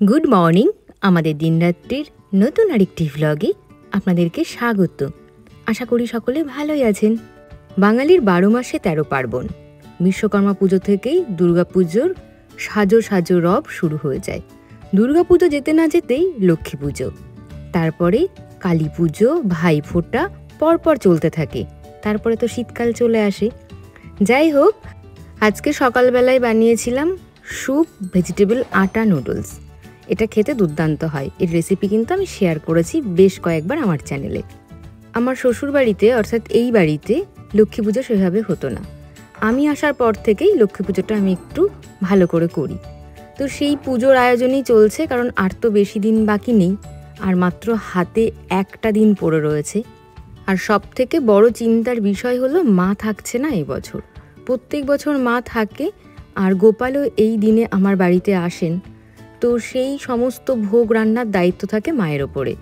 Good morning. আমাদের দিনরাত্রির নতুন আরেকটি ভ্লগে আপনাদেরকে স্বাগত। আশা করি সকলে ভালোই আছেন। বাঙালির 12 মাসে 13 পার্বণ। বিশ্বকর্মা পুজো থেকেই দুর্গাপুজোর সাজো সাজো রব শুরু হয়ে যায়। দুর্গাপুজো যেতে না যেতেই লক্ষ্মী পুজো, তারপরে কালী পুজো, ভাইফোঁটা পরপর চলতে থাকে। তারপরে তো শীতকাল চলে আসে। যাই হোক, আজকে সকালবেলায় বানিয়েছিলাম স্যুপ ভেজিটেবল আটা নুডলস। এটা খেতে দুর্দান্ত হয়। এর রেসিপি কিন্তু আমি শেয়ার করেছি বেশ কয়েকবার আমার চ্যানেলে। আমার শ্বশুর বাড়িতে, অর্থাৎ এই বাড়িতে লক্ষ্মী পুজো সেভাবে হতো না। আমি আসার পর থেকেই লক্ষ্মী পুজোটা আমি একটু ভালো করে করি। তো সেই পুজোর আয়োজনই চলছে, কারণ আর তো বেশি দিন বাকি নেই, আর মাত্র হাতে একটা দিন পড়ে রয়েছে। আর সব থেকে বড় চিন্তার বিষয় হলো মা থাকছে না এবছর। প্রত্যেক বছর মা থাকে, আর গোপালও এই দিনে আমার বাড়িতে আসেন। তো সেই সমস্ত ভোগ রান্নার দায়িত্ব থাকে মায়ের ওপরে,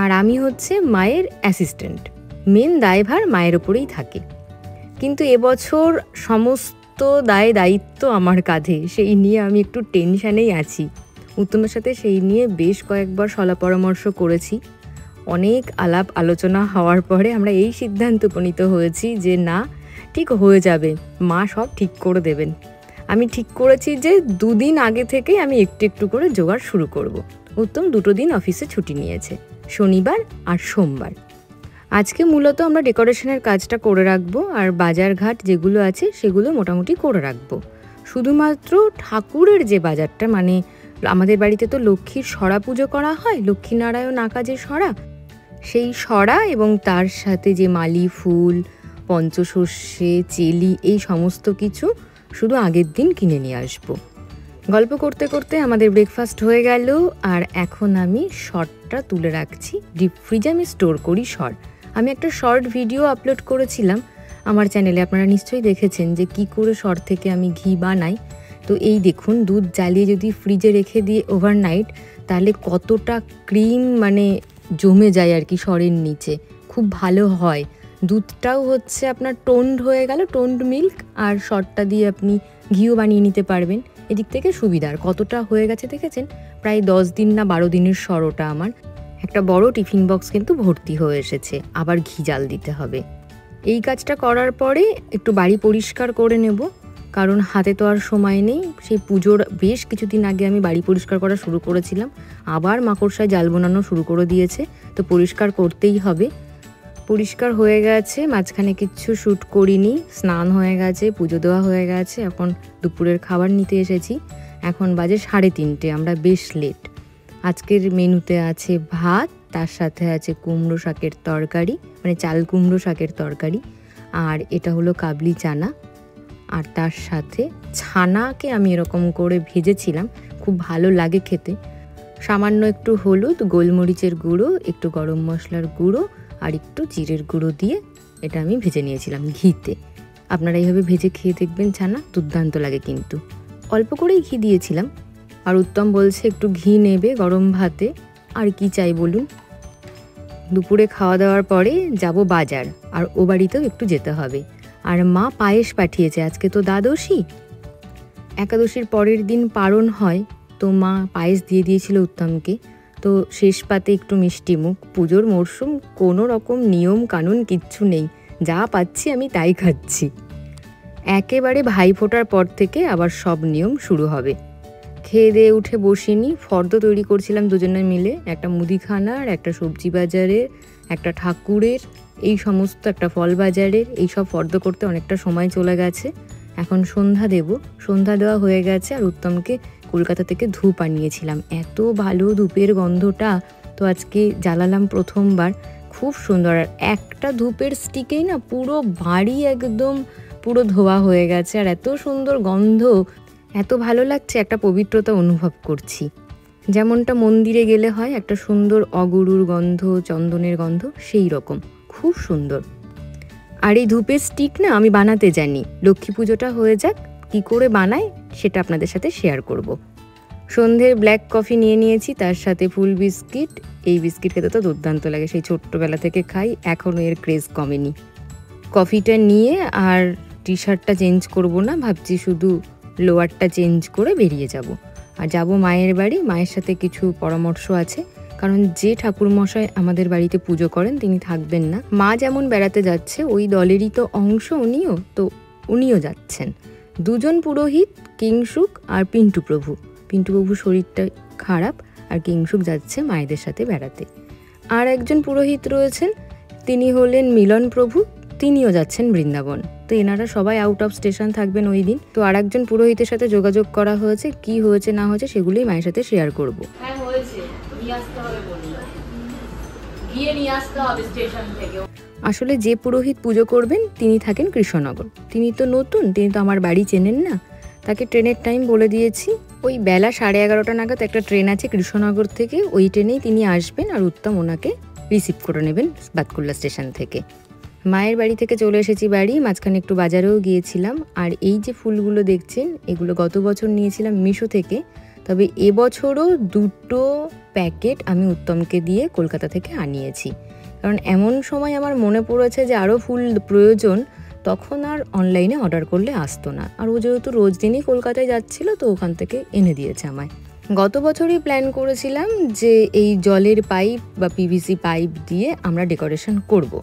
আর আমি হচ্ছে মায়ের অ্যাসিস্ট্যান্ট। মেন দায়ভার মায়ের ওপরেই থাকে। কিন্তু এবছর সমস্ত দায়িত্ব আমার কাঁধে, সেই নিয়ে আমি একটু টেনশানেই আছি। উত্তমের সাথে সেই নিয়ে বেশ কয়েকবার সলা পরামর্শ করেছি। অনেক আলাপ আলোচনা হওয়ার পরে আমরা এই সিদ্ধান্ত উপনীত হয়েছি যে না, ঠিক হয়ে যাবে, মা সব ঠিক করে দেবেন। আমি ঠিক করেছি যে 2 দিন আগে থেকেই আমি একটু একটু করে জোগাড় শুরু করব। উত্তম 2 দিন অফিসে ছুটি নিয়েছে, শনিবার আর সোমবার। আজকে মূলত আমরা ডেকোরেশনের কাজটা করে রাখবো, আর বাজার ঘাট যেগুলো আছে সেগুলো মোটামুটি করে রাখবো। শুধুমাত্র ঠাকুরের যে বাজারটা, মানে আমাদের বাড়িতে তো লক্ষ্মীর সরা পুজো করা হয়, লক্ষ্মীনারায়ণ আঁকা যে সরা, সেই সরা এবং তার সাথে যে মালি ফুল, পঞ্চশস্যে, চেলি, এই সমস্ত কিছু শুধু আগের দিন কিনে নিয়ে আসবো। গল্প করতে করতে আমাদের ব্রেকফাস্ট হয়ে গেল, আর এখন আমি শর্টটা তুলে রাখছি। ডিপ ফ্রিজে আমি স্টোর করি শর্ট। আমি একটা শর্ট ভিডিও আপলোড করেছিলাম আমার চ্যানেলে, আপনারা নিশ্চয়ই দেখেছেন যে কি করে শর্ট থেকে আমি ঘি বানাই। তো এই দেখুন, দুধ জ্বালিয়ে যদি ফ্রিজে রেখে দিয়ে ওভারনাইট, তাহলে কতটা ক্রিম মানে জমে যায় আর কি শরের নিচে, খুব ভালো হয়। দুধটাও হচ্ছে আপনার টোন্ড হয়ে গেল, টোন্ড মিল্ক, আর শর্টটা দিয়ে আপনি ঘিও বানিয়ে নিতে পারবেন। এদিক থেকে সুবিধার কতটা হয়ে গেছে দেখেছেন। প্রায় 10 দিন না 12 দিনের সরটা আমার। একটা বড় টিফিন বক্স কিন্তু ভর্তি হয়ে এসেছে, আবার ঘি জাল দিতে হবে। এই কাজটা করার পরে একটু বাড়ি পরিষ্কার করে নেব, কারণ হাতে তো আর সময় নেই। সেই পুজোর বেশ কিছুদিন আগে আমি বাড়ি পরিষ্কার করা শুরু করেছিলাম, আবার মাকড়সায় জাল বোনানো শুরু করে দিয়েছে, তো পরিষ্কার করতেই হবে। পরিষ্কার হয়ে গেছে, মাঝখানে কিচ্ছু শ্যুট করিনি। স্নান হয়ে গেছে, পুজো দেওয়া হয়ে গেছে, এখন দুপুরের খাবার নিতে এসেছি। এখন বাজে 3:30, আমরা বেশ লেট। আজকের মেনুতে আছে ভাত, তার সাথে আছে কুমড়ো শাকের তরকারি, মানে চাল কুমড়ো শাকের তরকারি, আর এটা হলো কাবলি চানা। আর তার সাথে ছানাকে আমি এরকম করে ভেজেছিলাম, খুব ভালো লাগে খেতে। সামান্য একটু হলুদ, গোলমরিচের গুঁড়ো, একটু গরম মশলার গুঁড়ো আর একটু জিরের গুঁড়ো দিয়ে এটা আমি ভেজে নিয়েছিলাম ঘিতে। আপনারা এইভাবে ভেজে খেয়ে দেখবেন, ছানা দুর্দান্ত লাগে। কিন্তু অল্প করেই ঘি দিয়েছিলাম। আর উত্তম বলছে একটু ঘি নেবে গরম ভাতে, আর কি চাই বলুন। দুপুরে খাওয়া দাওয়ার পরে যাব বাজার, আর ও বাড়িতেও একটু যেতে হবে। আর মা পায়েস পাঠিয়েছে, আজকে তো দ্বাদশী, একাদশীর পরের দিন পারণ হয়, তো মা পায়েস দিয়ে দিয়েছিল উত্তমকে। তো শেষ পাতে একটু মিষ্টি মুখ। পুজোর মরশুম, কোনো রকম নিয়ম কানুন কিচ্ছু নেই, যা পাচ্ছি আমি তাই খাচ্ছি। একেবারে ভাইফোঁটার পর থেকে আবার সব নিয়ম শুরু হবে। খেয়ে দিয়ে উঠে বসিনি, ফর্দ তৈরি করছিলাম দুজনে মিলে, একটা মুদিখানার, একটা সবজি বাজারের, একটা ঠাকুরের, এই সমস্ত, একটা ফল বাজারের। এইসব ফর্দ করতে অনেকটা সময় চলে গেছে। এখন সন্ধ্যা দেব, সন্ধ্যা দেওয়া হয়ে গেছে। আর উত্তমকে কলকাতা থেকে ধূপ আনিয়েছিলাম, এত ভালো ধূপের গন্ধটা, তো আজকে জ্বালালাম প্রথমবার, খুব সুন্দর। আর একটা ধূপের স্টিকেই না পুরো বাড়ি একদম পুরো ধোয়া হয়ে গেছে, আর এত সুন্দর গন্ধ, এত ভালো লাগছে, একটা পবিত্রতা অনুভব করছি। যেমনটা মন্দিরে গেলে হয়, একটা সুন্দর অগুরুর গন্ধ, চন্দনের গন্ধ, সেই রকম খুব সুন্দর। আর এই ধূপের স্টিক না আমি বানাতে জানি। লক্ষ্মী পুজোটা হয়ে যাক, কি করে বানাই সেটা আপনাদের সাথে শেয়ার করব। সন্ধ্যের ব্ল্যাক কফি নিয়ে নিয়েছি, তার সাথে ফুল বিস্কিট। এই বিস্কিট খেতে তো দুর্দান্ত লাগে, সেই ছোট্টবেলা থেকে খাই, এখনও এর ক্রেজ কমেনি। কফিটা নিয়ে আর টি শার্টটা চেঞ্জ করব না, ভাবছি শুধু লোয়ারটা চেঞ্জ করে বেরিয়ে যাব। আর যাব মায়ের বাড়ি, মায়ের সাথে কিছু পরামর্শ আছে, কারণ যে ঠাকুরমশাই আমাদের বাড়িতে পুজো করেন তিনি থাকবেন না। মা যেমন বেড়াতে যাচ্ছে, ওই দলেরই তো অংশ উনিও যাচ্ছেন। দুজন পুরোহিত, কিংসুক আর পিন্টু প্রভু। পিন্টু প্রভুর শরীরটা খারাপ, আর কিংসুক যাচ্ছে মায়েদের সাথে বেড়াতে। আর একজন পুরোহিত রয়েছেন, তিনি হলেন মিলন প্রভু, তিনিও যাচ্ছেন বৃন্দাবন। তো এনারা সবাই আউট অফ স্টেশন থাকবেন ওই দিন। তো আর একজন পুরোহিতের সাথে যোগাযোগ করা হয়েছে, কি হয়েছে না হয়েছে সেগুলোই মায়ের সাথে শেয়ার করবো। আসলে যে পুরোহিত পুজো করবেন তিনি থাকেন কৃষ্ণনগর। তিনি তো নতুন, তিনি তো আমার বাড়ি চেনেন না। তাকে ট্রেনের টাইম বলে দিয়েছি, ওই বেলা 11:30 নাগাদ একটা ট্রেন আছে কৃষ্ণনগর থেকে, ওই ট্রেনেই তিনি আসবেন আর উত্তম ওনাকে রিসিভ করে নেবেন বাতকুল্লা স্টেশন থেকে। মায়ের বাড়ি থেকে চলে এসেছি বাড়ি, মাঝখানে একটু বাজারেও গিয়েছিলাম। আর এই যে ফুলগুলো দেখছেন, এগুলো গত বছর নিয়েছিলাম মিশো থেকে, তবে এবছরও 2টো প্যাকেট আমি উত্তমকে দিয়ে কলকাতা থেকে আনিয়েছি। কারণ এমন সময় আমার মনে পড়েছে যে আরও ফুল প্রয়োজন, তখন আর অনলাইনে অর্ডার করলে আসতো না। আর ও যেহেতু রোজ দিনই কলকাতায় যাচ্ছিল, তো ওখান থেকে এনে দিয়েছে আমায়। গত বছরই প্ল্যান করেছিলাম যে এই জলের পাইপ বা পিভিসি পাইপ দিয়ে আমরা ডেকোরেশন করব।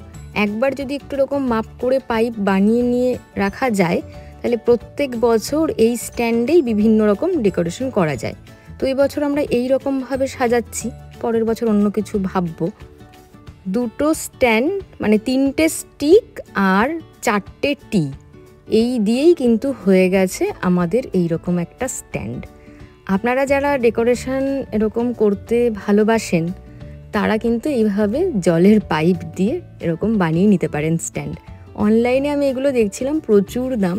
একবার যদি একটু রকম মাপ করে পাইপ বানিয়ে নিয়ে রাখা যায়, তাহলে প্রত্যেক বছর এই স্ট্যান্ডেই বিভিন্ন রকম ডেকোরেশন করা যায়। তো এই বছর আমরা এই রকমভাবে সাজাচ্ছি, পরের বছর অন্য কিছু ভাববো। 2টো স্ট্যান্ড, মানে 3টে স্টিক আর 4টে টি, এই দিয়েই কিন্তু হয়ে গেছে আমাদের এই রকম একটা স্ট্যান্ড। আপনারা যারা ডেকোরেশন এরকম করতে ভালোবাসেন, তারা কিন্তু এইভাবে জলের পাইপ দিয়ে এরকম বানিয়ে নিতে পারেন স্ট্যান্ড। অনলাইনে আমি এগুলো দেখছিলাম, প্রচুর দাম,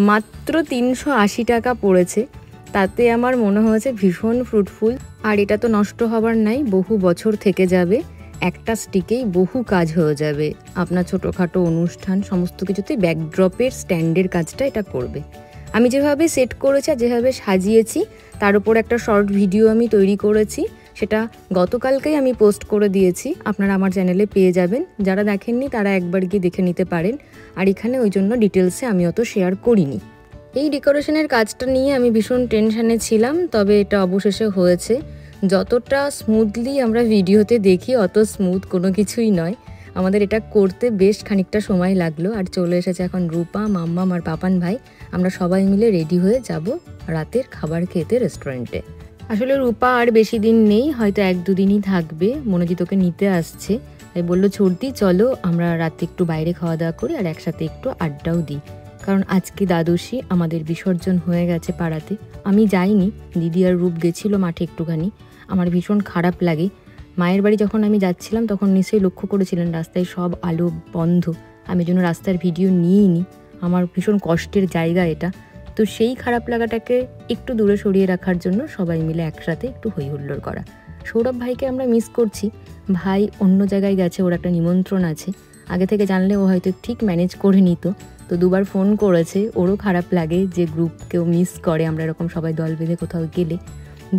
মাত্র 380 টাকা পড়েছে। তাতে আমার মনে হয়েছে ভীষণ ফ্রুটফুল। আর এটা তো নষ্ট হবার নাই, বহু বছর থেকে যাবে। একটা স্টিকেই বহু কাজ হয়ে যাবে, আপনার ছোটোখাটো অনুষ্ঠান সমস্ত কিছুতে ব্যাকড্রপের স্ট্যান্ডের কাজটা এটা করবে। আমি যেভাবে সেট করেছি আর যেভাবে সাজিয়েছি, তার উপর একটা শর্ট ভিডিও আমি তৈরি করেছি, সেটা গতকালকেই আমি পোস্ট করে দিয়েছি, আপনারা আমার চ্যানেলে পেয়ে যাবেন। যারা দেখেননি তারা একবার গিয়ে দেখে নিতে পারেন। আর এখানে ওই জন্য ডিটেলসে আমি অত শেয়ার করিনি। এই ডেকোরেশনের কাজটা নিয়ে আমি ভীষণ টেনশানে ছিলাম, তবে এটা অবশেষে হয়েছে। যতটা স্মুথলি আমরা ভিডিওতে দেখি, অত স্মুথ কোনো কিছুই নয়। আমাদের এটা করতে বেশ খানিকটা সময় লাগলো। আর চলে এসেছে এখন রূপা, মাম্মাম আর পাপান ভাই। আমরা সবাই মিলে রেডি হয়ে যাব রাতের খাবার খেতে রেস্টুরেন্টে। আসলে রূপা আর বেশি দিন নেই, হয়তো 1-2 দিনই থাকবে। মনোজিৎ ওকে নিতে আসছে, তাই বললো ছর্দি চলো আমরা রাতে একটু বাইরে খাওয়া দাওয়া করি আর একসাথে একটু আড্ডাও দিই। কারণ আজকে দ্বাদশী, আমাদের বিসর্জন হয়ে গেছে পাড়াতে। আমি যাইনি, দিদি আর রূপ গেছিলো মাঠে একটুখানি। আমার ভীষণ খারাপ লাগে। মায়ের বাড়ি যখন আমি যাচ্ছিলাম তখন নিশ্চয়ই লক্ষ্য করেছিলেন রাস্তায় সব আলো বন্ধ। আমি যেন রাস্তার ভিডিও নিইনি, আমার ভীষণ কষ্টের জায়গা এটা। তো সেই খারাপ লাগাটাকে একটু দূরে সরিয়ে রাখার জন্য সবাই মিলে একসাথে একটু হই হুল্লোড় করা। সৌরভ ভাইকে আমরা মিস করছি, ভাই অন্য জায়গায় গেছে, ওর একটা নিমন্ত্রণ আছে। আগে থেকে জানলে ও হয়তো ঠিক ম্যানেজ করে নিত। তো 2বার ফোন করেছে, ওরও খারাপ লাগে যে গ্রুপকেও মিস করে আমরা এরকম সবাই দল বেঁধে কোথাও গেলে।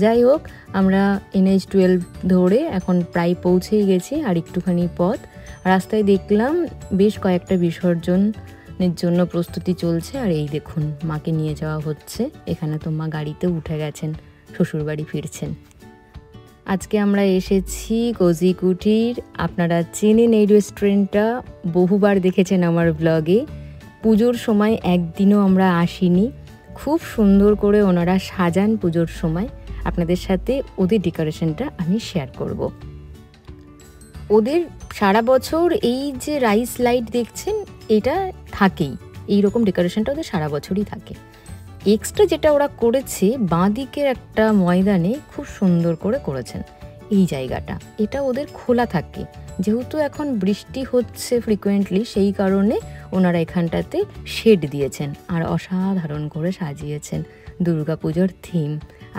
যাই হোক, আমরা NH-12 ধরে এখন প্রায় পৌঁছেই গেছি। আর একটুখানি পথ রাস্তায় দেখলাম বেশ কয়েকটা বিসর্জনের জন্য প্রস্তুতি চলছে। আর এই দেখুন, মাকে নিয়ে যাওয়া হচ্ছে। এখানে তো মা গাড়িতে উঠে গেছেন, শ্বশুরবাড়ি ফিরছেন। আজকে আমরা এসেছি কোজি কুটির। আপনারা চেনেন এই রেস্টুরেন্টটা, বহুবার দেখেছেন আমার ব্লগে। পুজোর সময় একদিনও আমরা আসিনি। খুব সুন্দর করে ওনারা সাজান পুজোর সময়। আপনাদের সাথে ওদের ডেকোরেশনটা আমি শেয়ার করব। ওদের সারা বছর এই যে রাইস লাইট দেখছেন, এটা থাকেই, এই রকম ডেকোরেশনটা ওদের সারা বছরই থাকে। এক্সট্রা যেটা ওরা করেছে, বাঁ দিকের একটা ময়দানে খুব সুন্দর করে করেছেন এই জায়গাটা। এটা ওদের খোলা থাকে, যেহেতু এখন বৃষ্টি হচ্ছে ফ্রিকোয়েন্টলি, সেই কারণে ওনারা এখানটাতে শেড দিয়েছেন আর অসাধারণ করে সাজিয়েছেন দুর্গাপুজোর থিম।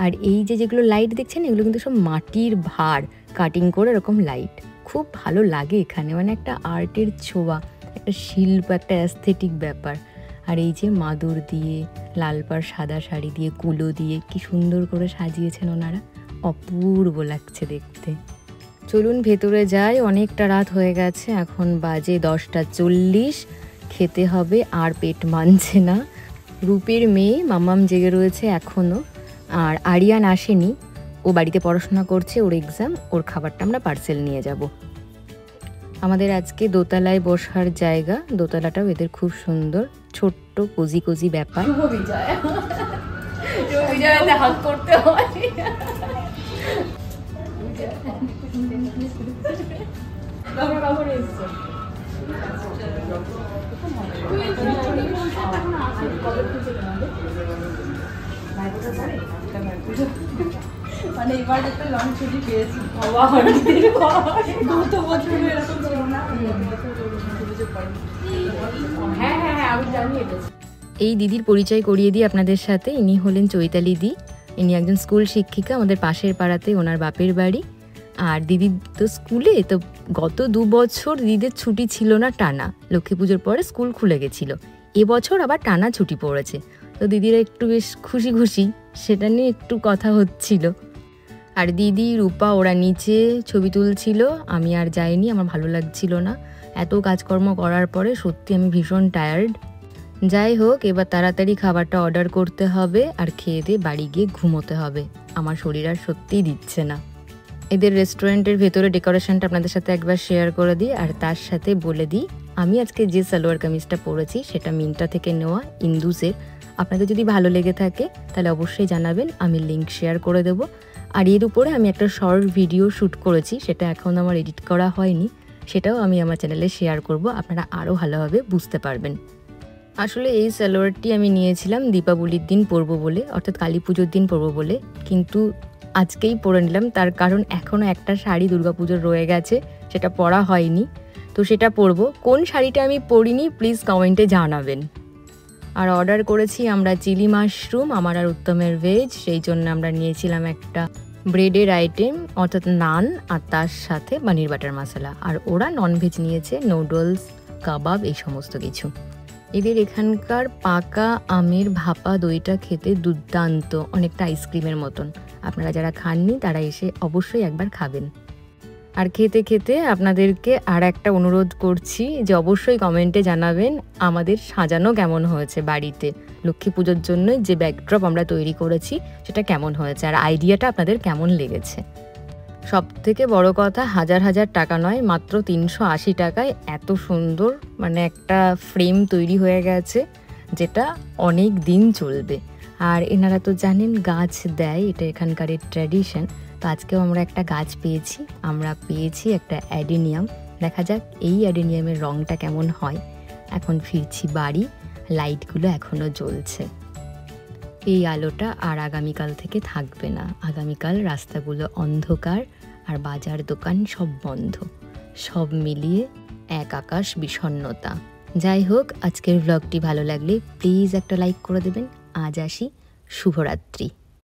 আর এই যেগুলো লাইট দেখছেন, এগুলো কিন্তু সব মাটির ভাঁড় কাটিং করে এরকম লাইট। খুব ভালো লাগে এখানে, মানে একটা আর্টের ছোঁয়া, একটা শিল্প, একটা অ্যাস্থেটিক ব্যাপার। আর এই যে মাদুর দিয়ে, লাল পাড় সাদা শাড়ি দিয়ে, কুলো দিয়ে কি সুন্দর করে সাজিয়েছেন ওনারা, অপূর্ব লাগছে দেখতে। চলুন ভেতরে যাই, অনেকটা রাত হয়ে গেছে, এখন বাজে 10:40। খেতে হবে, আর পেট মানছে না। রূপের মেয়ে মামাম জেগে রয়েছে এখনও। আর আরিয়ান আসেনি, ও বাড়িতে পড়াশোনা করছে, ওর এক্সাম, ওর খাবারটা আমরা পার্সেল নিয়ে যাব। আমাদের আজকে দোতলায় বসার জায়গা, দোতলাটাও এদের খুব সুন্দর, ছোট্ট কোজি কোজি ব্যাপার। হাত করতে হয়। মানে এবার একটা লং ছুটি পেয়েছি, গত বছর এরকম ছিল না। এই দিদির পরিচয় করিয়ে দিই আপনাদের সাথে। ইনি হলেন চৈতালি দি। ইনি একজন স্কুল শিক্ষিকা, আমাদের পাশের পাড়াতে ওনার বাপের বাড়ি। আর দিদি তো স্কুলে, তো গত 2 বছর দিদিদের ছুটি ছিল না টানা, লক্ষ্মী পুজোর পরে স্কুল খুলে গেছিলো। এবছর আবার টানা ছুটি পড়েছে, তো দিদিরা একটু বেশ খুশি খুশি, সেটা নিয়ে একটু কথা হচ্ছিল। আর দিদি, রূপা ওরা নিচে ছবি তুলছিল, আমি আর যাইনি, আমার ভালো লাগছিল না। এত কাজকর্ম করার পরে সত্যি আমি ভীষণ টায়ার্ড। যাই হোক, এবার তাড়াতাড়ি খাবারটা অর্ডার করতে হবে আর খেয়ে দিয়ে বাড়ি গিয়ে ঘুমোতে হবে। আমার শরীর আর সত্যিই দিচ্ছে না। এদের রেস্টুরেন্টের ভেতরে ডেকোরেশনটা আপনাদের সাথে একবার শেয়ার করে দিই, আর তার সাথে বলে দিই আমি আজকে যে সালোয়ার কামিজটা পরেছি সেটা মিন্ত্রা থেকে নেওয়া, ইন্দুসের। আপনাদের যদি ভালো লেগে থাকে তাহলে অবশ্যই জানাবেন, আমি লিঙ্ক শেয়ার করে দেবো। আর এর উপরে আমি একটা শর্ট ভিডিও শ্যুট করেছি, সেটা এখন আমার এডিট করা হয়নি, সেটাও আমি আমার চ্যানেলে শেয়ার করব, আপনারা আরও ভালোভাবে বুঝতে পারবেন। আসলে এই সালোয়ারটি আমি নিয়েছিলাম দীপাবলির দিন পরবো বলে, অর্থাৎ কালী পুজোর দিন পরবো বলে, কিন্তু আজকেই পরে নিলাম। তার কারণ এখনও একটা শাড়ি দুর্গাপুজোর রয়ে গেছে, সেটা পরা হয়নি, তো সেটা পরবো। কোন শাড়িটা আমি পরিনি প্লিজ কমেন্টে জানাবেন। আর অর্ডার করেছি আমরা চিলি মাশরুম, আমার আর উত্তমের ভেজ, সেই জন্য আমরা নিয়েছিলাম একটা ব্রেডের আইটেম অর্থাৎ নান, আর তার সাথে পনির বাটার মশলা। আর ওরা ননভেজ নিয়েছে, নুডলস, কাবাব, এই সমস্ত কিছু। এদের এখানকার পাকা আমের ভাপা দইটা খেতে দুর্দান্ত, অনেকটা আইসক্রিমের মতন। আপনারা যারা খাননি তারা এসে অবশ্যই একবার খাবেন। আর খেতে খেতে আপনাদেরকে আর একটা অনুরোধ করছি যে অবশ্যই কমেন্টে জানাবেন আমাদের সাজানো কেমন হয়েছে বাড়িতে। লক্ষ্মী পুজোর জন্য যে ব্যাকড্রপ আমরা তৈরি করেছি সেটা কেমন হয়েছে, আর আইডিয়াটা আপনাদের কেমন লেগেছে। সব থেকে বড় কথা, হাজার হাজার টাকা নয়, মাত্র 380 টাকায় এত সুন্দর মানে একটা ফ্রেম তৈরি হয়ে গেছে, যেটা অনেক দিন চলবে। আর এনারা তো জানেন গাছ দেয়, এটা এখানকার ট্র্যাডিশন। তো আজকেও আমরা একটা গাছ পেয়েছি, আমরা পেয়েছি একটা অ্যাডেনিয়াম। দেখা যাক এই অ্যাডেনিয়ামের রঙটা কেমন হয়। এখন ফিরছি বাড়ি, লাইটগুলো এখনও জ্বলছে। এই আলোটা আর আগামীকাল থেকে থাকবে না। আগামীকাল রাস্তাগুলো অন্ধকার আর বাজার দোকান সব বন্ধ, সব মিলিয়ে এক আকাশ বিষণ্ণতা। যাই হোক, আজকের ব্লগটি ভালো লাগলে প্লিজ একটা লাইক করে দেবেন। আজ আসি, শুভরাত্রি।